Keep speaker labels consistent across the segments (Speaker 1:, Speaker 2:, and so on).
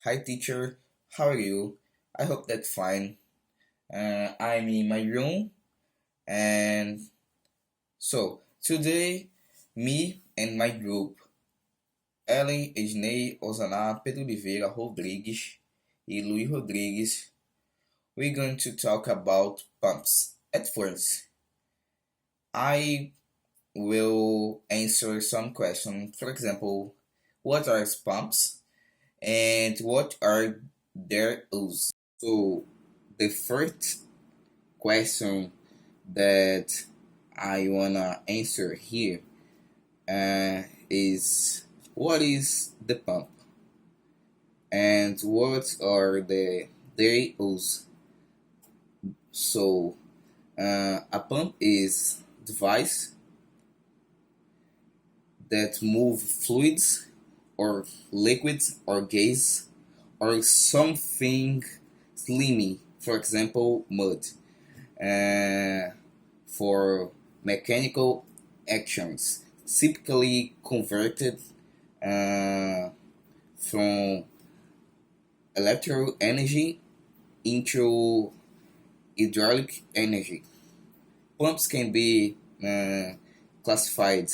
Speaker 1: Hi teacher, how are you? I hope that's fine. I'm in my room and today me and my group, Ellen, Ednei, Osana, Pedro Oliveira, Rodrigues e Luiz Rodrigues, we're going to talk about pumps. At first, I will answer some questions. For example, what are pumps and what are their use? So the first question that I wanna answer here is what is the pump and what are their use? So a pump is device that move fluids or liquids or gas or something slimy, for example, mud, uh, for mechanical actions, typically converted uh, from electrical energy into hydraulic energy. Pumps can be classified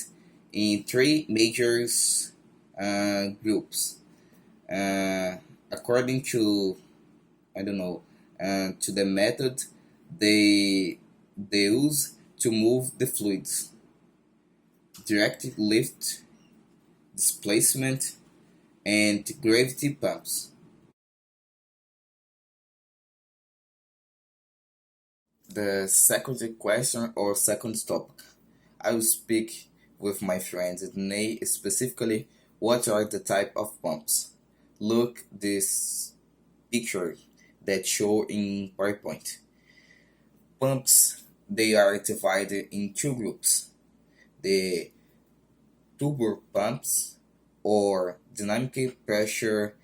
Speaker 1: in three major groups uh, according to I don't know to the method they use to move the fluids: direct lift, displacement, and gravity pumps. The second question or second topic, I will speak with my friends Ney specifically what are the type of pumps. Look this picture that show in PowerPoint. Pumps they are divided in two groups: the turbo pumps or dynamic pressure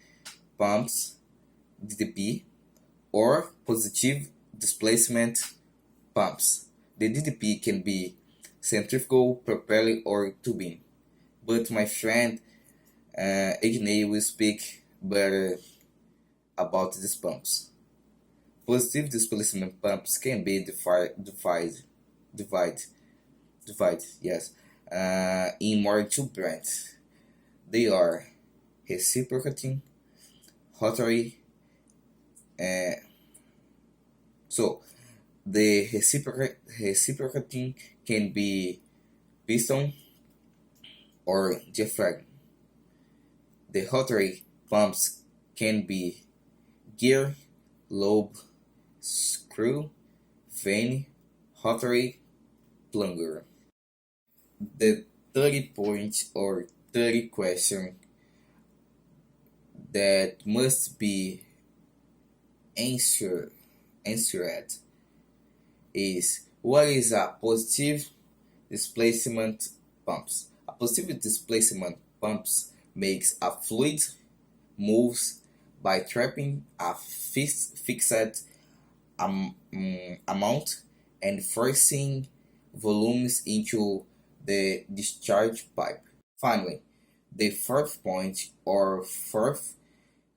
Speaker 1: pumps (DDP) or positive displacement pumps. The DDP can be centrifugal, propeller, or turbine. But my friend Ednei will speak better about these pumps. Positive displacement pumps can be divide, yes, in more two brands. They are reciprocating, rotary. Uh, so the reciprocating can be piston or diaphragm. The rotary pumps can be gear, lobe, screw, vane, rotary, plunger. The 30 points or 30 question that must be answer, answered is what is a positive displacement pumps? A positive displacement pumps makes a fluid moves by trapping a fixed amount and forcing volumes into the discharge pipe. Finally, the fourth point or fourth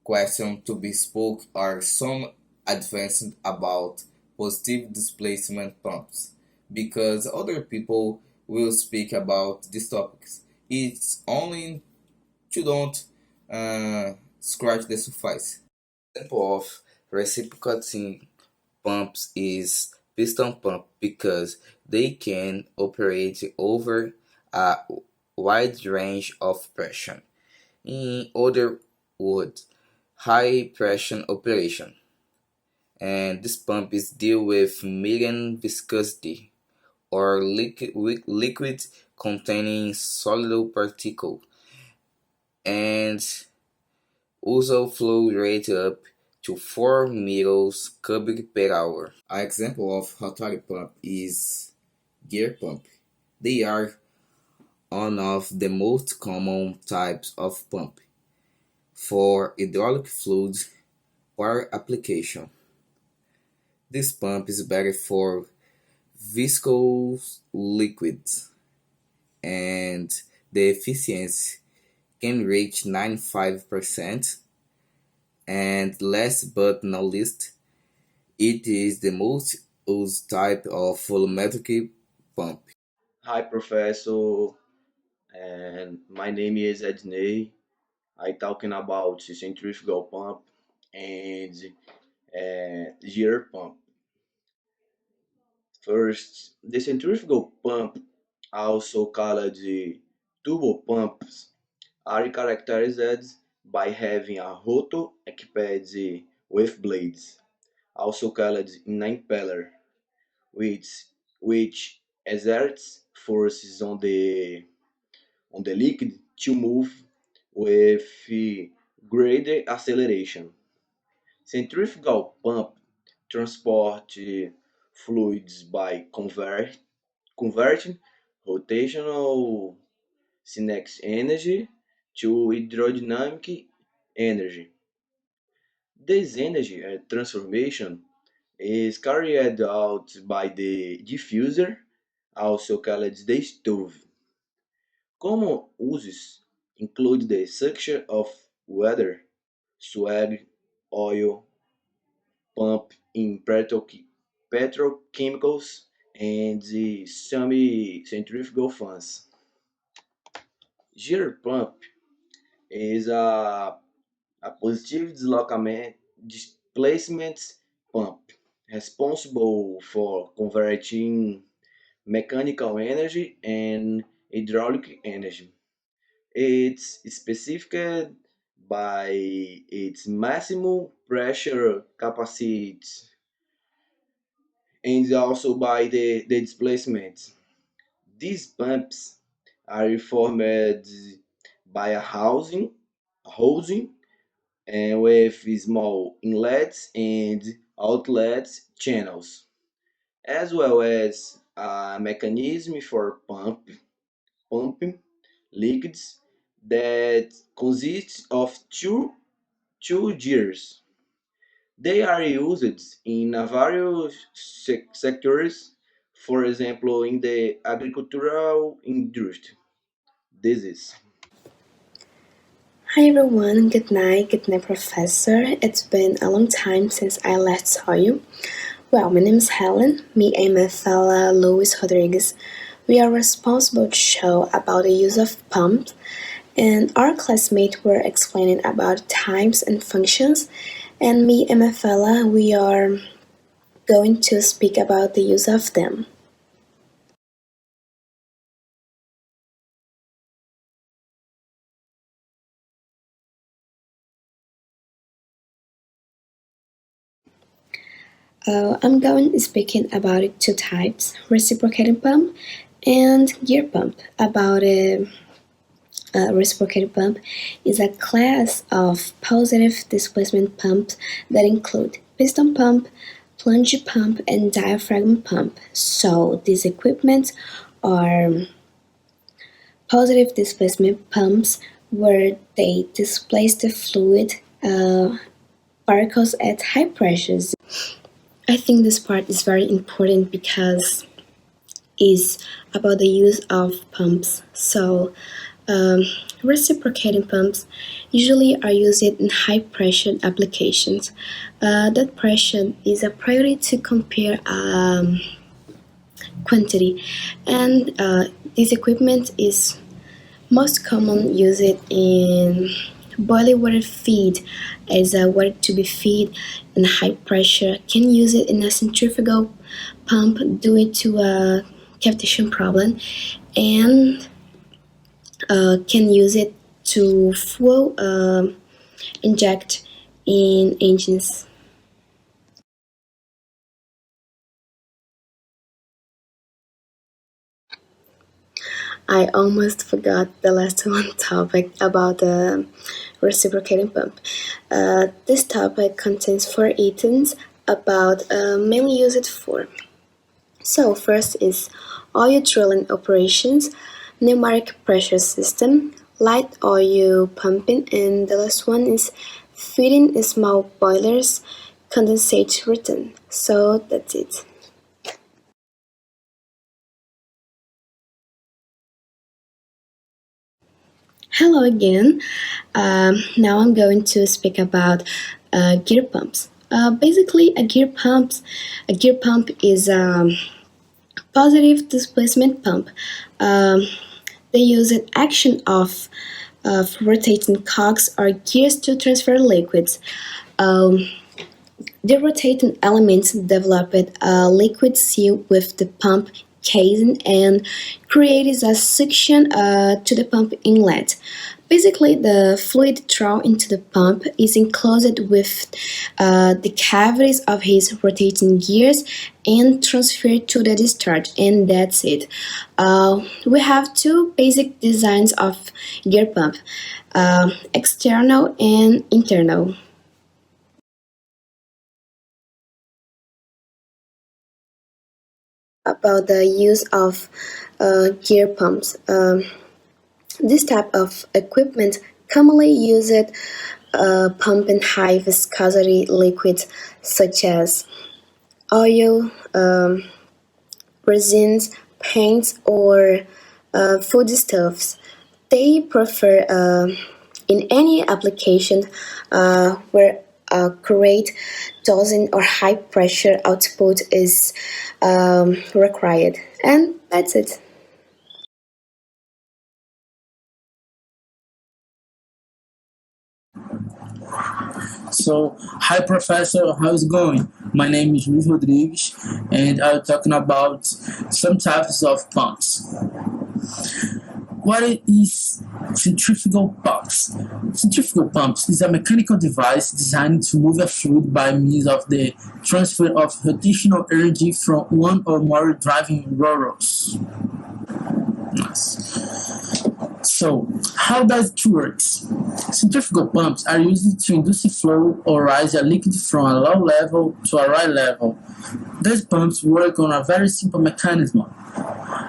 Speaker 1: question to be spoke are some advanced about positive displacement pumps because other people will speak about these topics. It's only to don't scratch the surface. Example of reciprocating pumps is piston pump because they can operate over a wide range of pressure. In other words, high pressure operation. And this pump is deal with medium viscosity or liquid containing solid particle and also flow rate up to 4 meters cubic per hour. An example of rotary pump is gear pump. They are one of the most common types of pump for hydraulic fluid power application. This pump is better for viscous liquids and the efficiency can reach 95%, And last but not least, it is the most used type of volumetric pump.
Speaker 2: Hi, Professor, and my name is Ednei. I talking about centrifugal pump and gear pump. First, the centrifugal pump, also called the turbo pumps, are characterized by having a rotor equipped with blades, also called an impeller, which which exerts forces on the liquid to move with greater acceleration. Centrifugal pump transport fluids by converting rotational kinetic energy to hydrodynamic energy. This energy transformation is carried out by the diffuser, also called the stove. Common uses include the suction of water, swag, oil, pump in petrochemicals, and the semi-centrifugal fans. Gear pump is a positive displacement pump responsible for converting mechanical energy and hydraulic energy. It's specified by its maximum pressure capacity and also by the displacement. These pumps are formed by a housing and with small inlets and outlet channels, as well as a mechanism for pumping liquids that consists of two gears. They are used in various sectors, for example, in the agricultural industry. This is.
Speaker 3: Hi everyone, good night, Professor. It's been a long time since I last saw you. Well, my name is Helen. Me and my fellow Luis Rodriguez. We are responsible to show about the use of pumps, and our classmates were explaining about types and functions, and me and my fellow, we are going to speak about the use of them. I'm going to speaking about it two types: reciprocating pump and gear pump. About it, reciprocating pump is a class of positive displacement pumps that include piston pump, plunge pump, and diaphragm pump. So these equipments are positive displacement pumps where they displace the fluid particles at high pressures. I think this part is very important because is about the use of pumps. So, um, reciprocating pumps usually are used in high pressure applications. That pressure is a priority to compare quantity, and this equipment is most common used in boiling water feed as a water to be feed in high pressure can use it in a centrifugal pump due to a cavitation problem and can use it to fuel inject in engines. I almost forgot the last one topic about the reciprocating pump. This topic contains four items about mainly used for. So first is oil drilling operations, pneumatic pressure system, light oil pumping, and the last one is feeding small boilers, condensate return. So that's it. Hello again. Now I'm going to speak about gear pumps. Basically, a gear pump is a positive displacement pump. Um, they use an action of rotating cogs or gears to transfer liquids. Um, The rotating elements developed a liquid seal with the pump casing and creates a suction to the pump inlet. Basically, the fluid drawn into the pump is enclosed with the cavities of his rotating gears and transferred to the discharge, and that's it. We have two basic designs of gear pump, external and internal. About the use of gear pumps. This type of equipment commonly used pump in high viscosity liquids such as oil, resins, paints, or foodstuffs. They prefer in any application where accurate dosing or high pressure output is required. And that's it.
Speaker 4: So, hi Professor, how's it going? My name is Luis Rodrigues, and I'm talking about some types of pumps. What is centrifugal pumps? Centrifugal pumps is a mechanical device designed to move a fluid by means of the transfer of rotational energy from one or more driving rollers. Nice. So, how does it work? Centrifugal pumps are used to induce flow or rise a liquid from a low level to a high level. These pumps work on a very simple mechanism.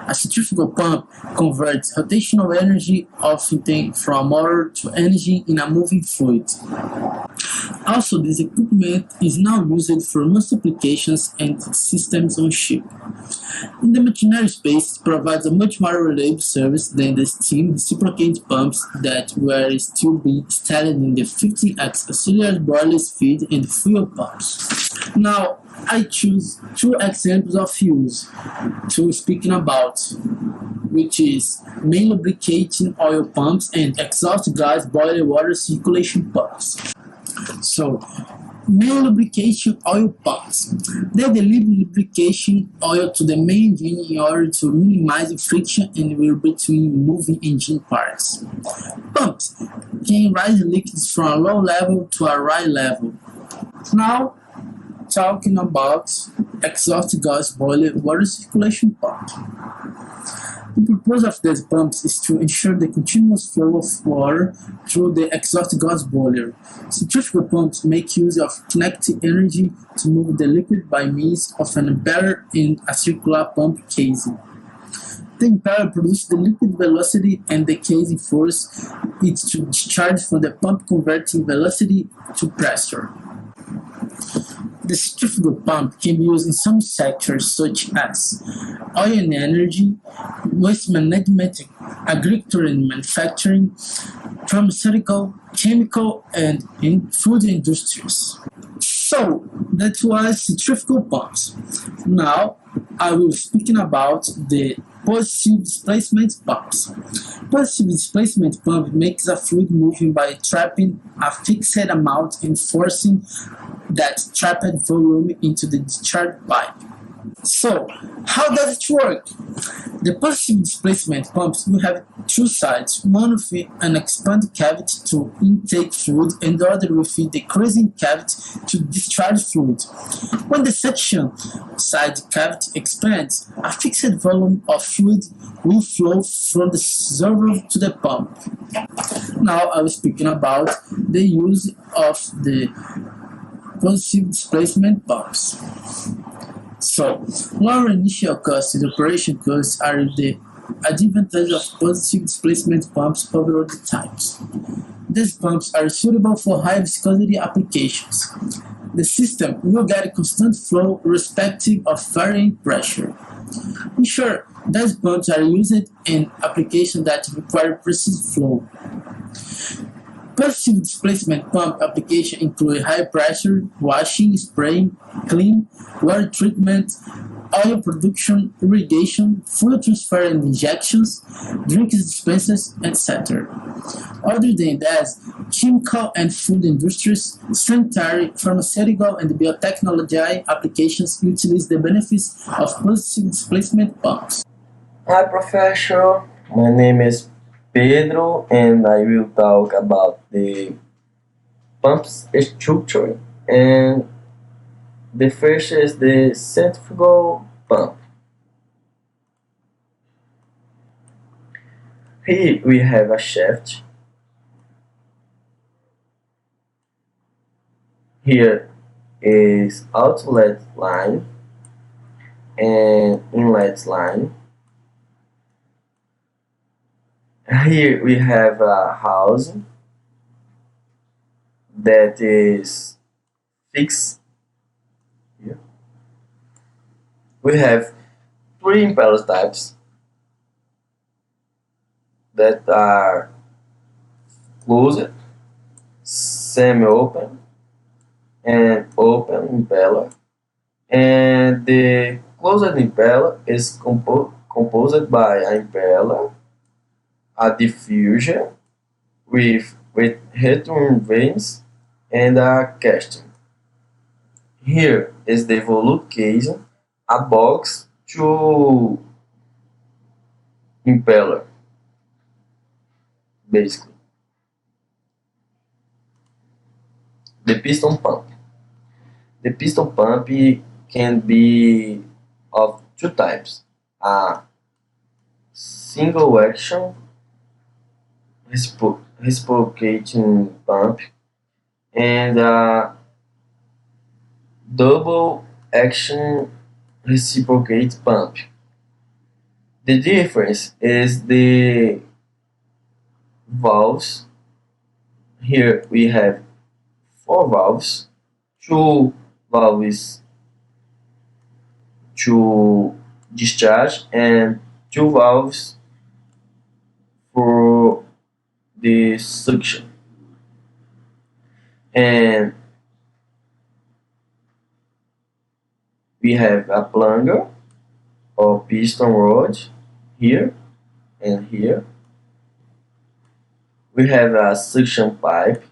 Speaker 4: A centrifugal pump converts rotational energy often from a motor to energy in a moving fluid. Also, this equipment is now used for most applications and systems on ship. In the machinery space, it provides a much more reliable service than the steam reciprocating pumps that were still being installed in the 50x auxiliary boilers feed and fuel pumps. Now, I choose two examples of use to speaking about, which is main lubricating oil pumps and exhaust gas boiler water circulation pumps. So, main lubrication oil pumps. They deliver lubrication oil to the main engine in order to minimize friction and wear between moving engine parts. Pumps can rise liquids from a low level to a high level. Now, talking about exhaust gas boiler water circulation pump. The purpose of these pumps is to ensure the continuous flow of water through the exhaust gas boiler. Centrifugal pumps make use of kinetic energy to move the liquid by means of an impeller and a circular pump casing. The impeller produces the liquid velocity and the casing force it to discharge from the pump converting velocity to pressure. The centrifugal pump can be used in some sectors such as oil and energy, waste management, agriculture and manufacturing, pharmaceutical, chemical, and in food industries. So that was centrifugal pumps. Now I will speaking about the positive displacement pumps. Positive displacement pump makes a fluid moving by trapping a fixed amount and forcing that trapped volume into the discharge pipe. So, how does it work? The positive displacement pumps will have two sides, one with an expanded cavity to intake fluid and the other with the decreasing cavity to discharge fluid. When the suction side cavity expands, a fixed volume of fluid will flow from the reservoir to the pump. Now I was speaking about the use of the positive displacement pumps. So, lower initial costs and operation costs are the advantage of positive displacement pumps over the times. These pumps are suitable for high viscosity applications. The system will get a constant flow irrespective of varying pressure. In short, these pumps are used in applications that require precise flow. Positive displacement pump applications include high pressure, washing, spraying, clean, water treatment, oil production, irrigation, fluid transfer and injections, drink dispensers, etc. Other than that, chemical and food industries, sanitary, pharmaceutical, and biotechnology applications utilize the benefits of positive displacement pumps.
Speaker 5: Hi, Professor. My name is Pedro, and I will talk about the pump's structure. And the first is the centrifugal pump. Here we have a shaft. Here is outlet line and inlet line. Here we have a housing that is fixed here. We have three impeller types that are closed, semi-open, and open impeller. And the closed impeller is composed by an impeller, a diffuser with return vanes, and a casting. Here is the volute casing, a box to impeller, basically. The piston pump. The piston pump can be of two types: a single action reciprocating pump and a double action reciprocate pump. The difference is the valves. Here we have four valves, two valves to discharge and two valves for the suction. And we have a plunger or piston rod here and here. We have a suction pipe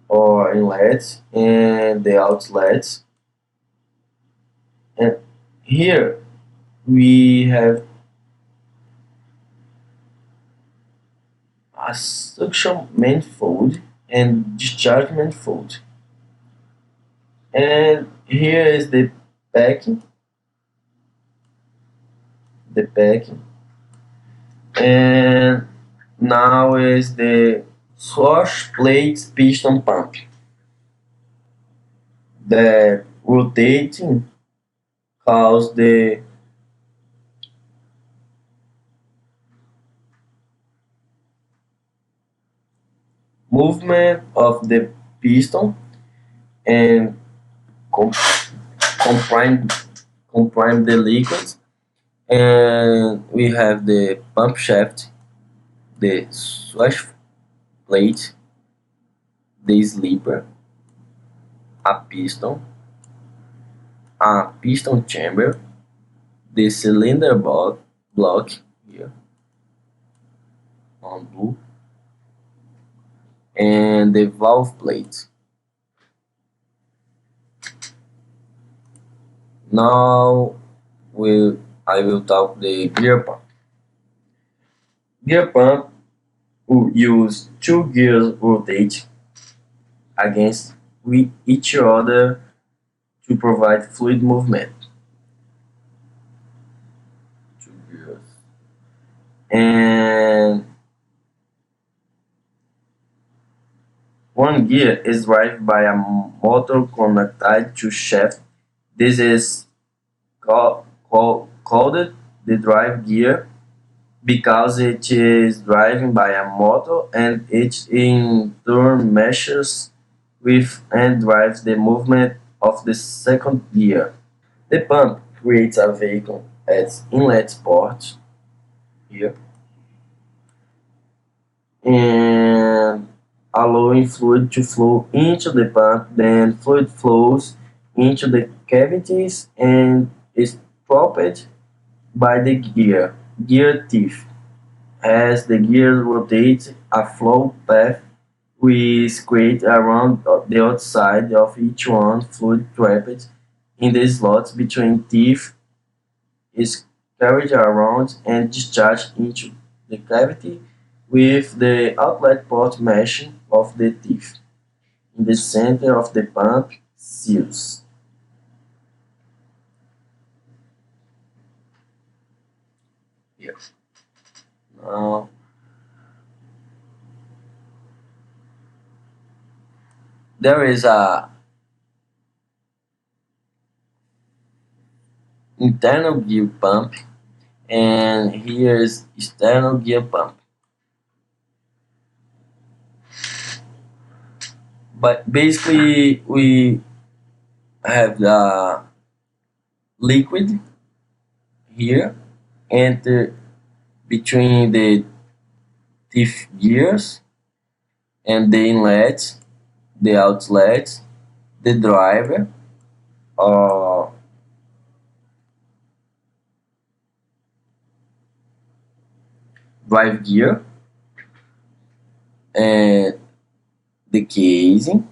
Speaker 5: or inlet and the outlets. And here we have a suction manifold and discharge manifold. And here is packing, the packing. And now is the source plate piston pump. The rotating cause the movement of the piston and comprime comprime the liquid. And we have the pump shaft, the swash plate, the sleeper, a piston chamber, the cylinder block here on blue, and the valve plate. Now I will talk the gear pump. Gear pump will use two gears rotate against each other to provide fluid movement. Two gears. And one gear is driven by a motor connected to shaft. This is called the drive gear, because it is driven by a motor and it in turn measures with and drives the movement of the second gear. The pump creates a vacuum at inlet port here and allowing fluid to flow into the pump. Then fluid flows into the cavities and is trapped by the gear teeth. As the gears rotate, a flow path is created around the outside of each one. Fluid trapped in the slots between teeth is carried around and discharged into the cavity with the outlet port meshing of the teeth. In the center of the pump seals. Here. Now, there is a internal gear pump and here is external gear pump. But basically we have the liquid here enter between the teeth gears and the inlet, the outlet, the driver or drive gear and the casing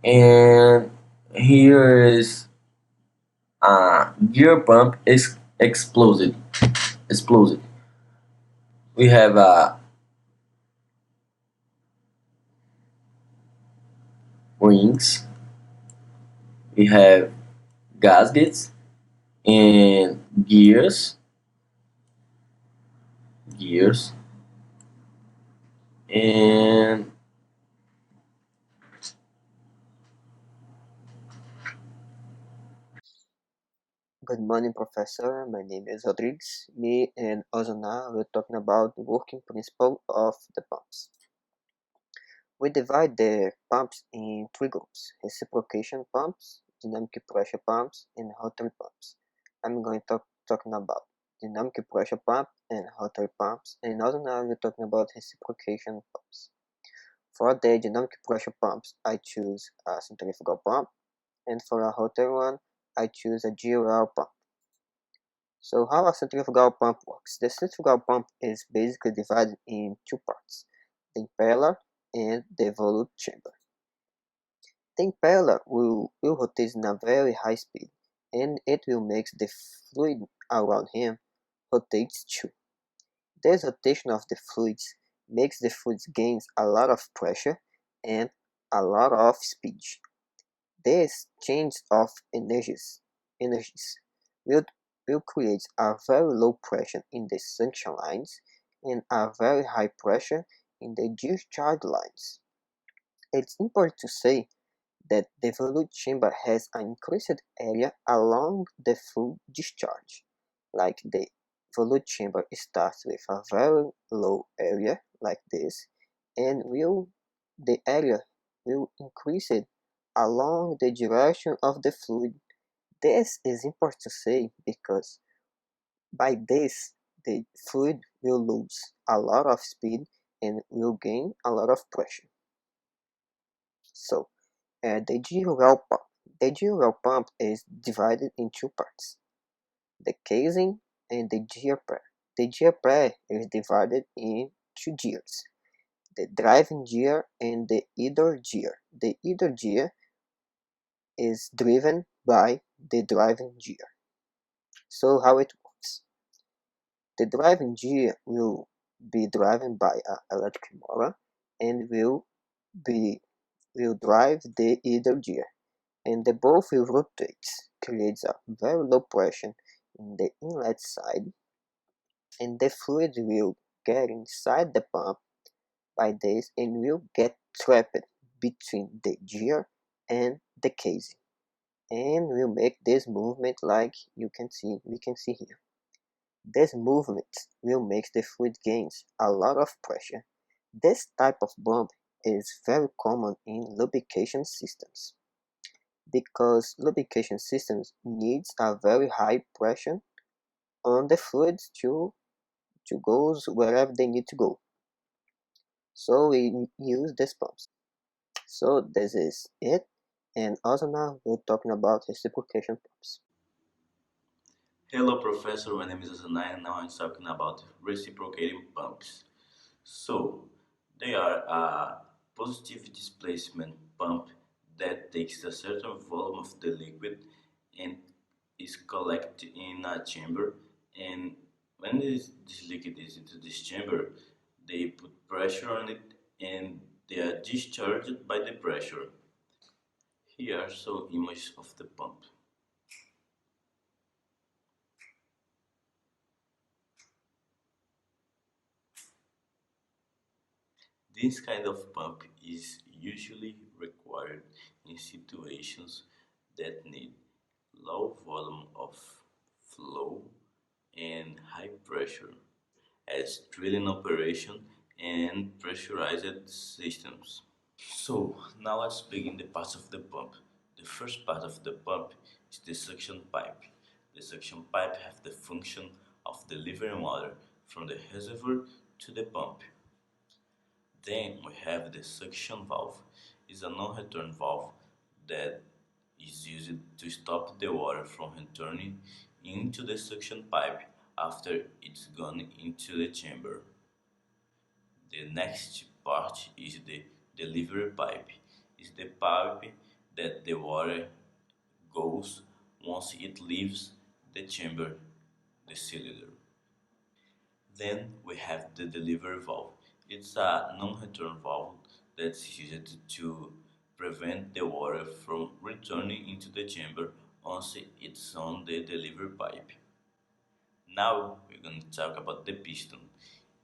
Speaker 5: and here is a gear pump is exploded. We have rings, we have gaskets and gears and
Speaker 6: Good morning, Professor. My name is Rodrigues. Me and Ozana will talking about the working principle of the pumps. We divide the pumps in three groups: reciprocation pumps, dynamic pressure pumps, and rotary pumps. I'm going to talking about dynamic pressure pump and rotary pumps, and Ozana will talking about reciprocation pumps. For the dynamic pressure pumps, I choose a centrifugal pump, and for a rotary one, I choose a GOL pump. So how a centrifugal pump works? The centrifugal pump is basically divided in two parts, the impeller and the volute chamber. The impeller will rotate in a very high speed and it will make the fluid around him rotates too. This rotation of the fluids makes the fluids gain a lot of pressure and a lot of speed. This change of energies will, will create a very low pressure in the suction lines and a very high pressure in the discharge lines. It's important to say that the volute chamber has an increased area along the full discharge. Like the volute chamber starts with a very low area like this and the area will increase it along the direction of the fluid. This is important to say because by this the fluid will lose a lot of speed and will gain a lot of pressure. So the GOL pump. The GOL pump is divided in two parts, the casing and the gear pair. The gear pair is divided in two gears, the driving gear and the idle gear. The idle gear is driven by the driving gear. So how it works? The driving gear will be driven by an electric motor and will drive the idle gear, and the both will rotate, creates a very low pressure in the inlet side, and the fluid will get inside the pump by this and will get trapped between the gear and the casing. and will make this movement like we can see here. This movement will make the fluid gains a lot of pressure. This type of bump is very common in lubrication systems because lubrication systems needs a very high pressure on the fluids to go wherever they need to go. So we use these pumps. So this is it. And also now we're talking about reciprocation pumps.
Speaker 7: Hello, Professor. My name is Azanai, and now I'm talking about reciprocating pumps. So, they are a positive displacement pump that takes a certain volume of the liquid and is collected in a chamber. And when this liquid is into this chamber, they put pressure on it and they are discharged by the pressure. Here are some images of the pump. This kind of pump is usually required in situations that need low volume of flow and high pressure, as drilling operation and pressurized systems. So now let's begin the parts of the pump. The first part of the pump is the suction pipe. The suction pipe has the function of delivering water from the reservoir to the pump. Then we have the suction valve. It's a non-return valve that is used to stop the water from returning into the suction pipe after it's gone into the chamber. The next part is the delivery pipe. It's the pipe that the water goes once it leaves the chamber, the cylinder. Then we have the delivery valve. It's a non-return valve that's used to prevent the water from returning into the chamber once it's on the delivery pipe. Now we're going to talk about the piston.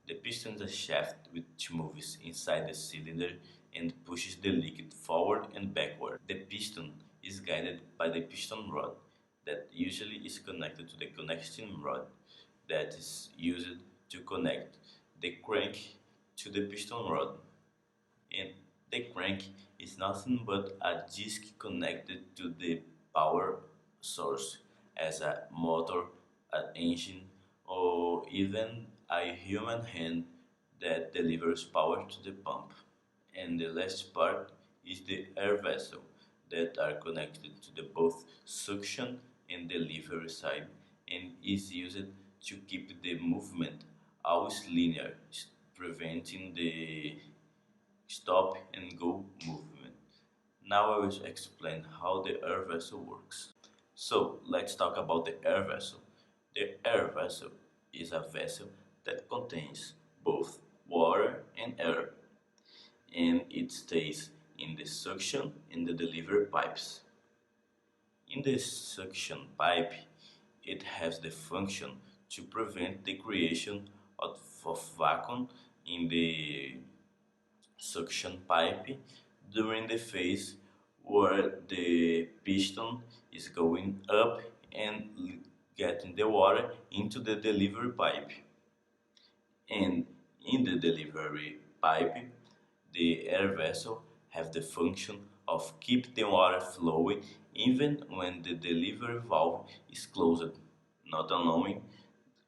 Speaker 7: The piston is a shaft which moves inside the cylinder and pushes the liquid forward and backward. The piston is guided by the piston rod that usually is connected to the connection rod that is used to connect the crank to the piston rod. And the crank is nothing but a disc connected to the power source as a motor, an engine, or even a human hand that delivers power to the pump. And the last part is the air vessel that are connected to the both suction and delivery side and is used to keep the movement always linear, preventing the stop and go movement. Now I will explain how the air vessel works. So let's talk about the air vessel. The air vessel is a vessel that contains both water and air, and it stays in the suction and the delivery pipes. In the suction pipe, it has the function to prevent the creation of vacuum in the suction pipe during the phase where the piston is going up and getting the water into the delivery pipe. And in the delivery pipe, the air vessel have the function of keep the water flowing even when the delivery valve is closed, not allowing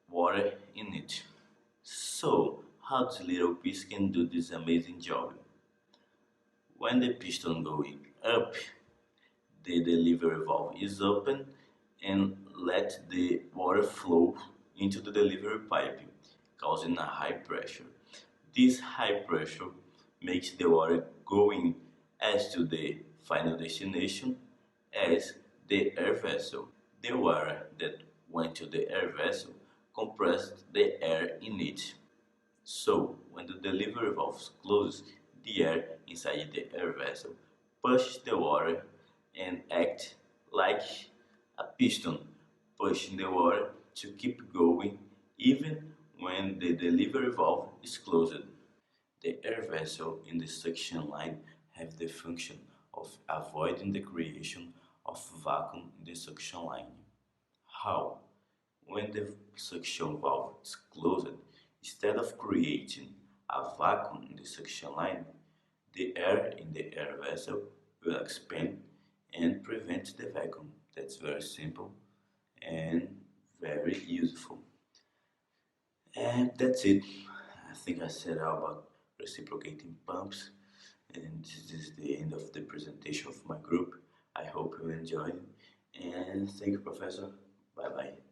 Speaker 7: water in it. So, how this little piece can do this amazing job? When the piston going up, the delivery valve is open and let the water flow into the delivery pipe, causing a high pressure. This high pressure makes the water going as to the final destination as the air vessel. The water that went to the air vessel compressed the air in it. So, when the delivery valve closes, the air inside the air vessel pushes the water and acts like a piston, pushing the water to keep going even when the delivery valve is closed. The air vessel in the suction line have the function of avoiding the creation of vacuum in the suction line. How? When the suction valve is closed, instead of creating a vacuum in the suction line, the air in the air vessel will expand and prevent the vacuum. That's very simple and very useful. And that's it. I think I said all about reciprocating pumps. And this is the end of the presentation of my group. I hope you enjoyed. And thank you, Professor. Bye bye.